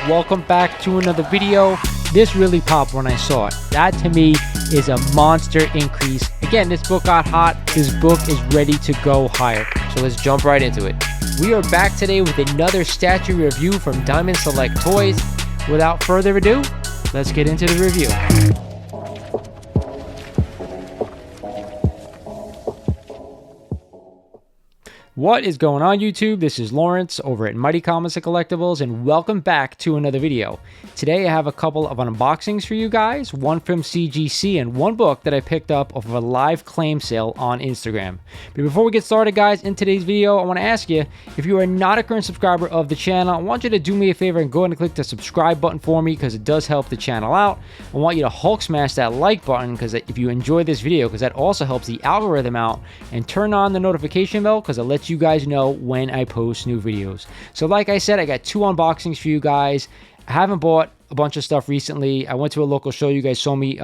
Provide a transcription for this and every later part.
welcome back to another video. This really popped when I saw it. That to me is a monster increase. Again, this book got hot. This book is ready to go higher. So let's jump right into it. We are back today with another statue review from Diamond Select Toys. Without further ado, let's get into the review. What is going on, YouTube? This is Lawrence over at Mighty Comics and Collectibles, and welcome back to another video. Today I have a couple of unboxings for you guys, one from CGC and one book that I picked up off of a live claim sale on Instagram. But before we get started, guys, in today's video, I want to ask you, if you are not a current subscriber of the channel, I want you to do me a favor and go ahead and click the subscribe button for me because it does help the channel out. I want you to Hulk smash that like button because if you enjoy this video, because that also helps the algorithm out, and turn on the notification bell because it lets you guys know when I post new videos. So like I said, I got two unboxings for you guys. I haven't bought a bunch of stuff recently. I went to a local show. You guys saw me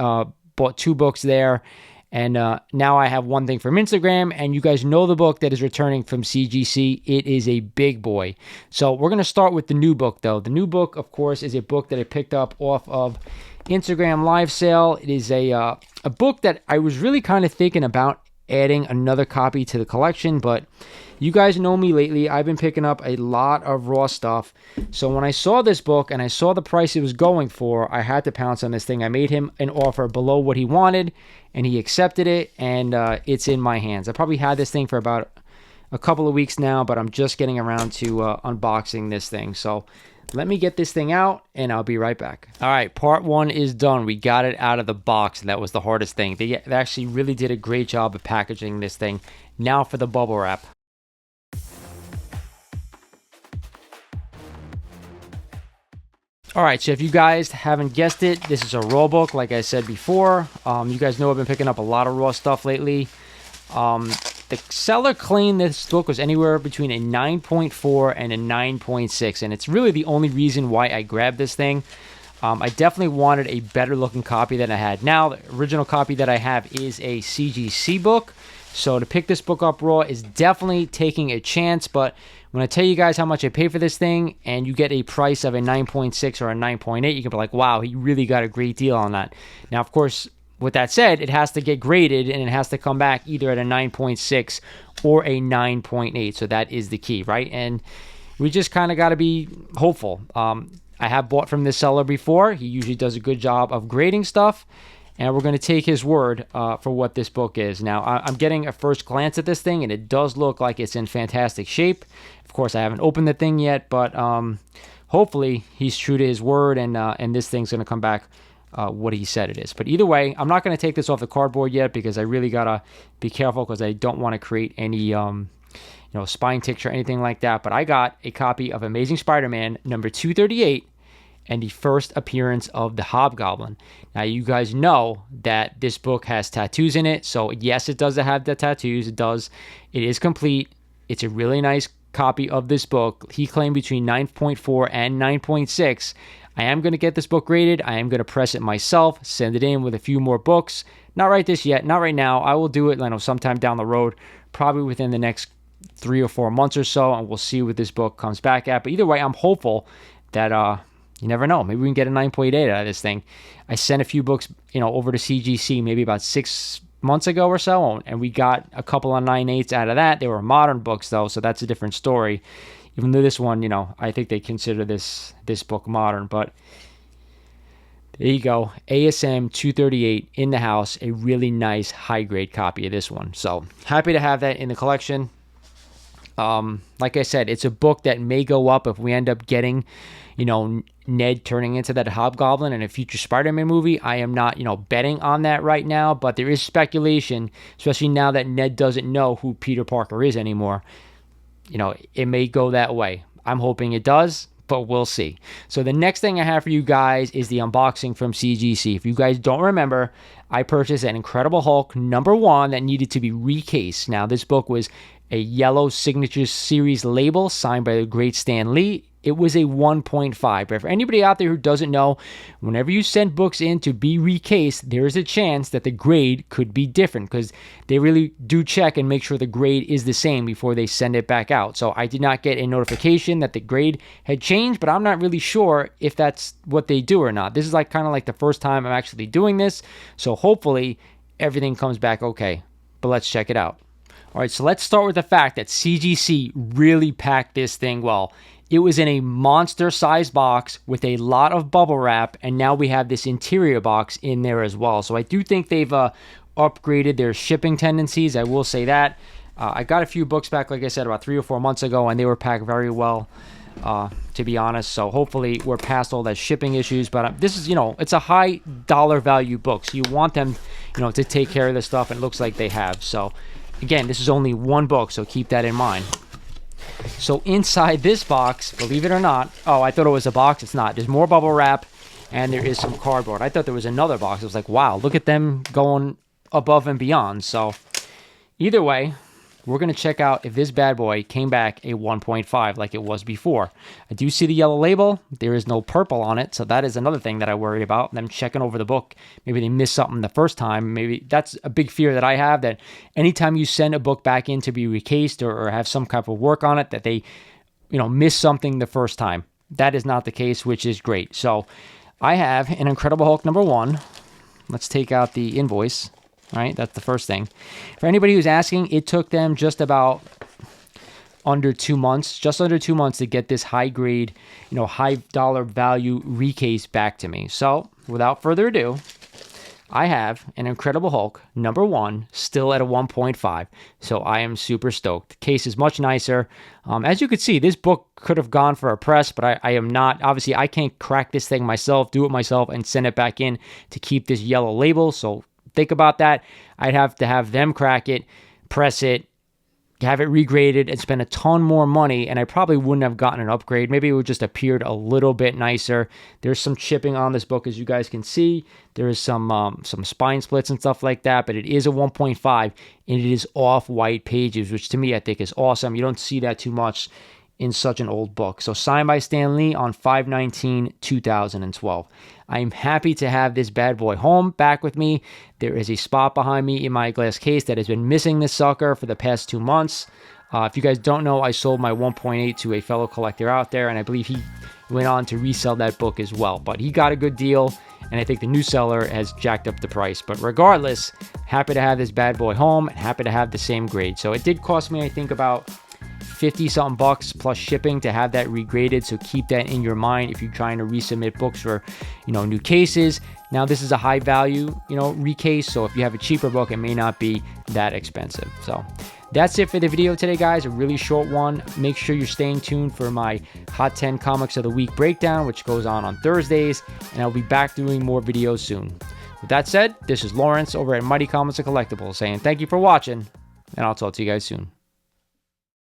bought two books there, and now I have one thing from Instagram, and you guys know the book that is returning from CGC. It is a big boy. So we're going to start with the new book, though. The new book, of course, is a book that I picked up off of Instagram live sale. It is a book that I was really kind of thinking about adding another copy to the collection, but you guys know me lately. I've been picking up a lot of raw stuff. So when I saw this book and I saw the price it was going for, I had to pounce on this thing. I made him an offer below what he wanted, and he accepted it, and it's in my hands. I probably had this thing for about a couple of weeks now, but I'm just getting around to unboxing this thing. So let me get this thing out, and I'll be right back. All right, part one is done. We got it out of the box, and that was the hardest thing. They actually really did a great job of packaging this thing. Now for the bubble wrap. All right, so if you guys haven't guessed it, this is a raw book, like I said before. You guys know I've been picking up a lot of raw stuff lately. The seller claimed this book was anywhere between a 9.4 and a 9.6, and it's really the only reason why I grabbed this thing. I definitely wanted a better looking copy than I had. Now, the original copy that I have is a CGC book, so to pick this book up raw is definitely taking a chance, but when I tell you guys how much I pay for this thing and you get a price of a 9.6 or a 9.8, you can be like, wow, he really got a great deal on that. Now, of course, with that said, it has to get graded and it has to come back either at a 9.6 or a 9.8. So that is the key, right? And we just kind of got to be hopeful. I have bought from this seller before. He usually does a good job of grading stuff. And we're going to take his word for what this book is. Now, I'm getting a first glance at this thing, and it does look like it's in fantastic shape. Of course, I haven't opened the thing yet, but hopefully he's true to his word, and this thing's going to come back what he said it is. But either way, I'm not going to take this off the cardboard yet because I really got to be careful because I don't want to create any spine tics or anything like that. But I got a copy of Amazing Spider-Man number 238 and the first appearance of the Hobgoblin. Now, you guys know that this book has tattoos in it, so yes, it does have the tattoos. It does. It is complete. It's a really nice copy of this book. He claimed between 9.4 and 9.6. I am going to get this book graded. I am going to press it myself, send it in with a few more books. Not right this yet, not right now. I will do it sometime down the road, probably within the next 3 or 4 months or so, and we'll see what this book comes back at. But either way, I'm hopeful that you never know. Maybe we can get a 9.8 out of this thing. I sent a few books, over to CGC maybe about 6 months ago or so, and we got a couple of 9.8s out of that. They were modern books, though, so that's a different story. Even though this one, I think they consider this book modern. But there you go. ASM 238 in the house. A really nice high-grade copy of this one. So happy to have that in the collection. Like I said, it's a book that may go up if we end up getting, Ned turning into that Hobgoblin in a future Spider-Man movie. I am not, betting on that right now, but there is speculation, especially now that Ned doesn't know who Peter Parker is anymore. It may go that way. I'm hoping it does, but we'll see. So the next thing I have for you guys is the unboxing from CGC. If you guys don't remember, I purchased an Incredible Hulk #1 that needed to be recased. Now, this book was a yellow signature series label signed by the great Stan Lee. it was a 1.5. But for anybody out there who doesn't know, whenever you send books in to be recased, there is a chance that the grade could be different because they really do check and make sure the grade is the same before they send it back out. So I did not get a notification that the grade had changed, but I'm not really sure if that's what they do or not. This is like kind of like the first time I'm actually doing this. So hopefully everything comes back okay. But let's check it out. All right, so let's start with the fact that CGC really packed this thing well. It was in a monster-sized box with a lot of bubble wrap, and now we have this interior box in there as well. So I do think they've upgraded their shipping tendencies. I will say that. I got a few books back, like I said, about 3 or 4 months ago, and they were packed very well, to be honest. So hopefully we're past all that shipping issues. But this is, it's a high dollar value book, so you want them, to take care of this stuff, and it looks like they have. So again, this is only one book, so keep that in mind. So inside this box, believe it or not, oh, I thought it was a box. It's not. There's more bubble wrap, and there is some cardboard. I thought there was another box. I was like, wow, look at them going above and beyond. So either way, we're going to check out if this bad boy came back a 1.5 like it was before. I do see the yellow label. There is no purple on it, so that is another thing that I worry about. Them checking over the book. Maybe they missed something the first time. Maybe that's a big fear that I have, that anytime you send a book back in to be recased or have some type of work on it, that they, miss something the first time. That is not the case, which is great. So I have an Incredible Hulk #1. Let's take out the invoice. All right, that's the first thing. For anybody who's asking, it took them just about under 2 months, to get this high grade, high dollar value recase back to me. So without further ado, I have an Incredible Hulk #1 still at a 1.5. So I am super stoked. The case is much nicer. As you can see, this book could have gone for a press, but I am not. Obviously, I can't crack this thing myself, do it myself, and send it back in to keep this yellow label. So think about that. I'd have to have them crack it, press it, have it regraded, and spend a ton more money, and I probably wouldn't have gotten an upgrade. Maybe it would just appeared a little bit nicer. There's some chipping on this book, as you guys can see. There is some spine splits and stuff like that, but it is a 1.5, and it is off-white pages, which to me I think is awesome. You don't see that too much in such an old book. So signed by Stan Lee on 5/19/2012. I'm happy to have this bad boy home back with me. There is a spot behind me in my glass case that has been missing this sucker for the past 2 months. If you guys don't know, I sold my 1.8 to a fellow collector out there, and I believe he went on to resell that book as well. But he got a good deal, and I think the new seller has jacked up the price. But regardless, happy to have this bad boy home and happy to have the same grade. So it did cost me, I think, about 50 something bucks plus shipping to have that regraded. So keep that in your mind if you're trying to resubmit books for, new cases. Now this is a high value, recase. So if you have a cheaper book, it may not be that expensive. So that's it for the video today, guys. A really short one. Make sure you're staying tuned for my Hot 10 Comics of the Week breakdown, which goes on Thursdays. And I'll be back doing more videos soon. With that said, this is Lawrence over at Mighty Comics and Collectibles saying thank you for watching, and I'll talk to you guys soon.